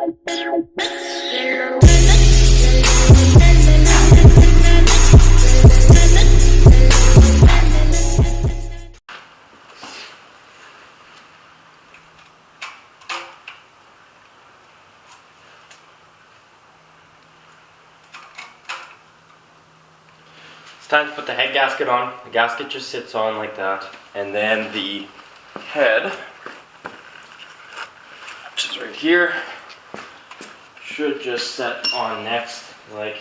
It's time to put the head gasket on. The gasket just sits on like that, and then the head, which is right here, should just set on next like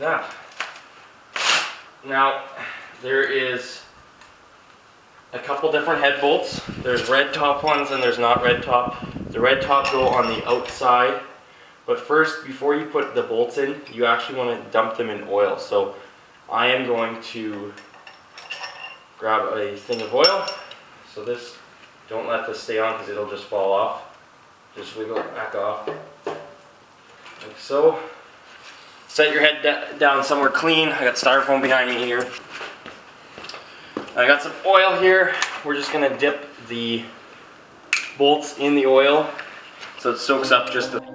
that. Now there is a couple different head bolts. There's red top ones and there's not red top. The red top go on the outside, but first, before you put the bolts in, you actually want to dump them in oil. So I am going to grab a thing of oil. So this, don't let this stay on because it'll just fall off. Just wiggle it back off, like so. Set your head down somewhere clean. I got styrofoam behind me here. I got some oil here. We're just gonna dip the bolts in the oil so it soaks up just the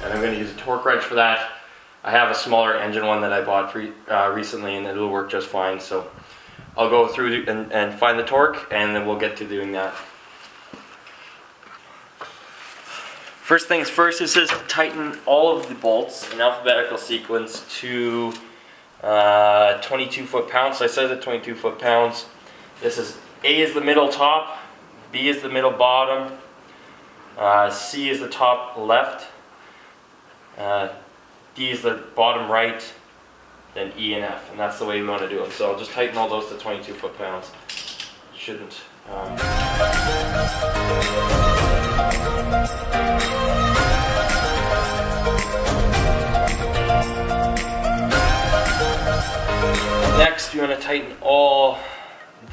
and I'm going to use a torque wrench for that. I have a smaller engine one that I bought recently, and it'll work just fine. So I'll go through and find the torque, and then we'll get to doing that. First things first, it says tighten all of the bolts in alphabetical sequence to 22 foot-pounds. So I said the 22 foot-pounds. This is A is the middle top, B is the middle bottom, C is the top left, D is the bottom right, then E and F, and that's the way we want to do them. So I'll just tighten all those to 22 foot-pounds. Shouldn't. Next, you want to tighten all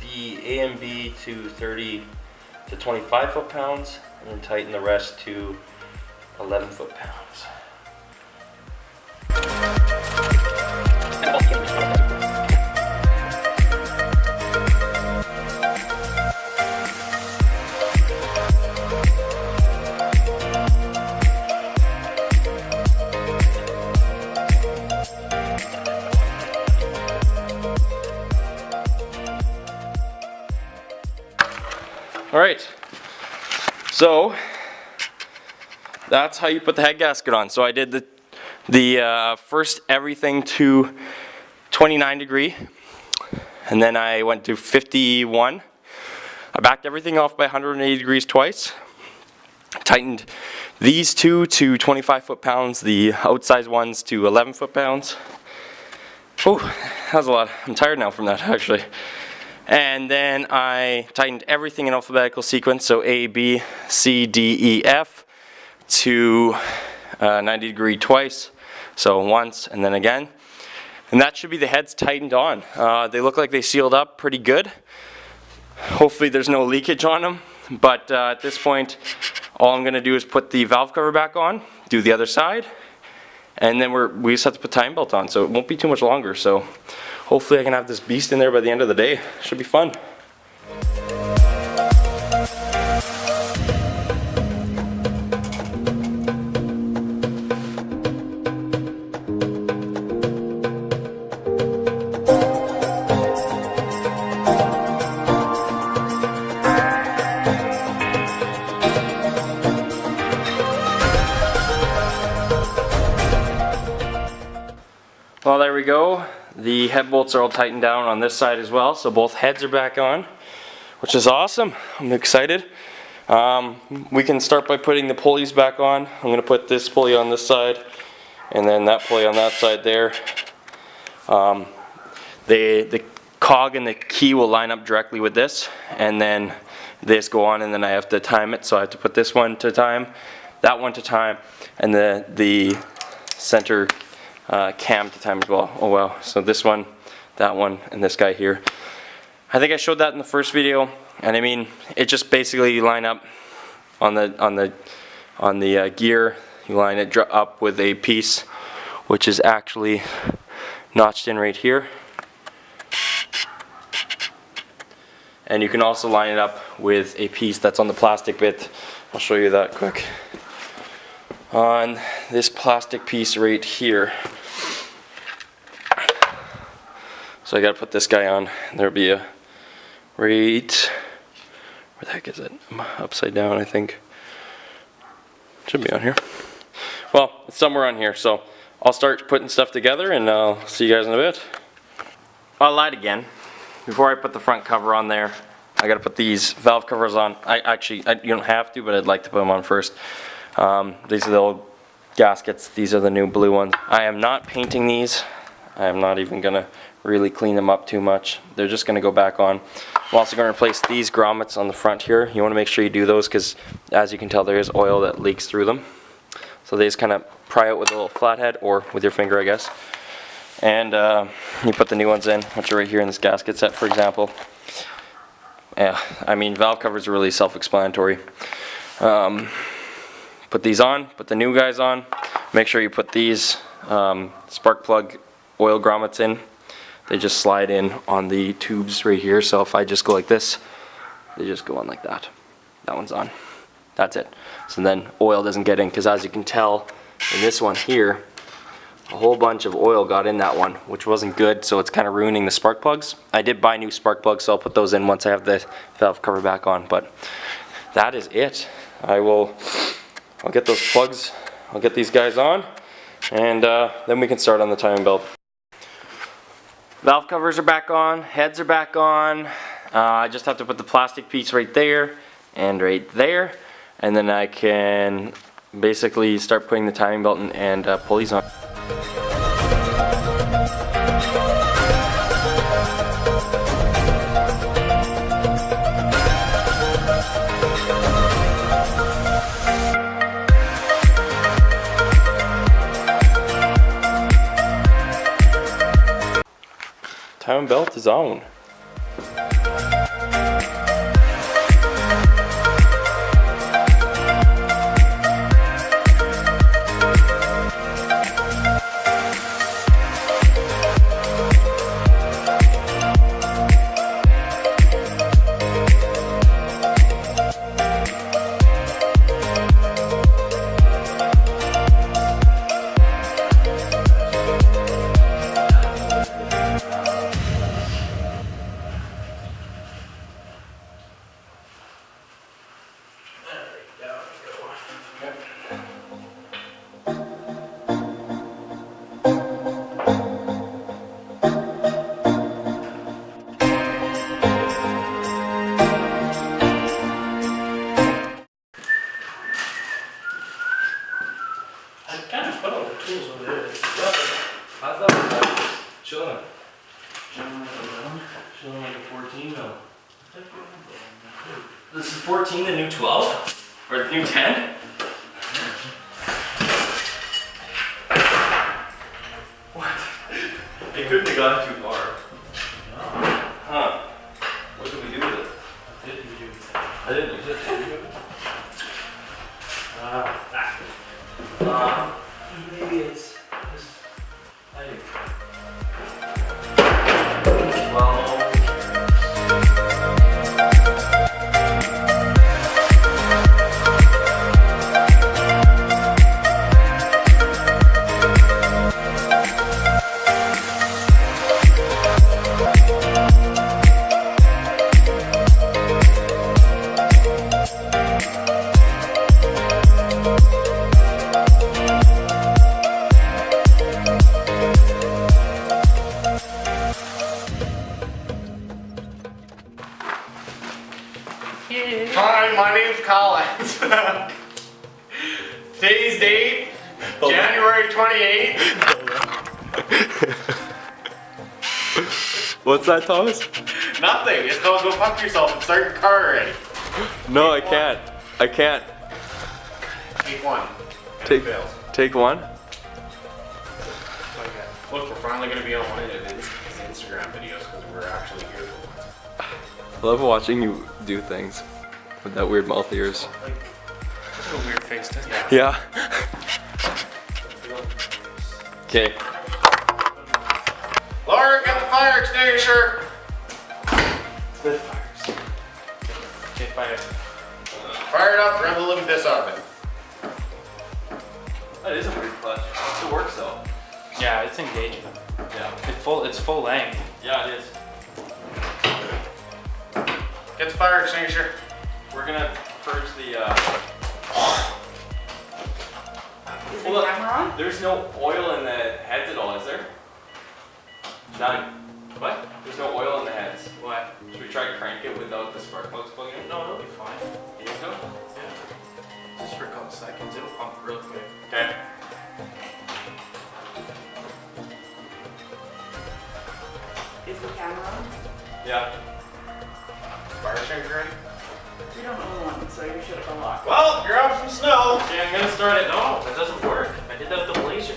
the A and B to 30 to 25 foot-pounds, and then tighten the rest to 11 foot-pounds. All right, so that's how you put the head gasket on. So I did the first everything to 29 degree, and then I went to 51. I backed everything off by 180 degrees twice. Tightened these two to 25 foot-pounds, the outsized ones to 11 foot-pounds. Oh, that was a lot. I'm tired now from that, actually. And then I tightened everything in alphabetical sequence, so A, B, C, D, E, F, to 90 degree twice, so once and then again. And that should be the heads tightened on. They look like they sealed up pretty good. Hopefully there's no leakage on them, but at this point, all I'm going to do is put the valve cover back on, do the other side, and then we just have to put time belt on, so it won't be too much longer. So hopefully I can have this beast in there by the end of the day. Should be fun. Well, there we go. The head bolts are all tightened down on this side as well, so both heads are back on, which is awesome. I'm excited. We can start by putting the pulleys back on. I'm going to put this pulley on this side, and then that pulley on that side there. The cog and the key will line up directly with this, and then this go on, and then I have to time it, so I have to put this one to time, that one to time, and the center cam to time as well. Oh wow, so this one, that one, and this guy here. I think I showed that in the first video, and I mean, it just basically you line up on the gear, you line it up with a piece which is actually notched in right here. And you can also line it up with a piece that's on the plastic bit. I'll show you that quick. On this plastic piece right here. So I gotta put this guy on. There'll be a right, where the heck is it? I'm upside down, I think. Should be on here. Well, it's somewhere on here, so I'll start putting stuff together and I'll see you guys in a bit. I lied again. Before I put the front cover on there, I gotta put these valve covers on. You don't have to, but I'd like to put them on first. These are the old gaskets. These are the new blue ones. I am not painting these. I am not even gonna really clean them up too much. They're just gonna go back on. I'm also gonna replace these grommets on the front here. You wanna make sure you do those because as you can tell there is oil that leaks through them. So they just kind of pry out with a little flathead or with your finger, I guess. And you put the new ones in, which are right here in this gasket set, for example. Yeah, I mean, valve covers are really self-explanatory. Put these on, put the new guys on. Make sure you put these spark plug oil grommets in. They just slide in on the tubes right here. So if I just go like this, they just go on like that. That one's on. That's it. So then oil doesn't get in, because as you can tell in this one here, a whole bunch of oil got in that one, which wasn't good, so it's kind of ruining the spark plugs. I did buy new spark plugs, so I'll put those in once I have the valve cover back on, but that is it. I'll get those plugs, I'll get these guys on, and then we can start on the timing belt. Valve covers are back on, heads are back on. I just have to put the plastic piece right there and right there, and then I can basically start putting the timing belt and pulleys on. Timing belt is on. This is 14, the new 12? Or the new 10? What? It couldn't have gone too far. No. Huh. What did we do with it? What did we do with it? I didn't use it. Maybe it's this item. Well. Hi, my name's Collins. Today's date, January 28th. What's that, Thomas? Nothing. It's called go fuck yourself and start your car already. No, I can't. I can't. Take one. Take one? Look, we're finally gonna be on one of the Instagram videos because we're actually here for once. I love watching you do things with that weird mouth of yours. Like, that's a weird face, doesn't it? Yeah. Okay. Laura, get the fire extinguisher! The fires. Okay, fire. Fire it up, rev the living piss out of it. That is a weird clutch. It works though. Yeah, it's engaging. Yeah. It's full length. Yeah, it is. Get the fire extinguisher. We're gonna purge the. Is the camera on? There's no oil in the heads at all, is there? None. What? There's no oil in the heads. What? Should we try to crank it without the spark plugs plugging in? No, it'll be fine. You think so? Yeah. Just for a couple seconds, it'll pump real quick. Okay. Is the camera on? Yeah. Fire extinguisher ready? We don't own one, so you should have unlocked. Well, you're out some snow. Okay, I'm gonna start it. No, that doesn't work. I did that with the blazer.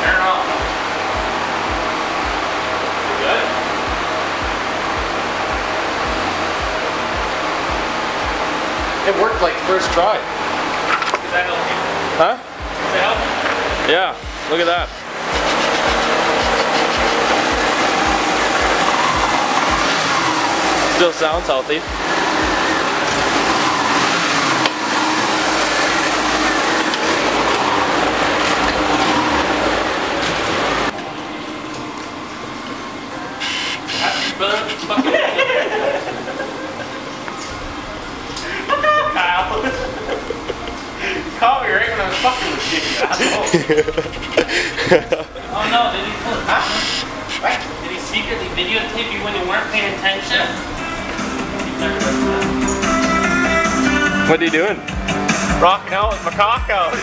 Turn it off. You good? It worked like first try. Does that help you? Huh? Does that help? Yeah. Look at that. Still sounds healthy. Kyle. Caught me right when I was fucking with you, asshole. Oh no, did he pull it? Huh? What? Did he secretly videotape you when you weren't paying attention? He never does that. What are you doing? Rocking out with my cock out.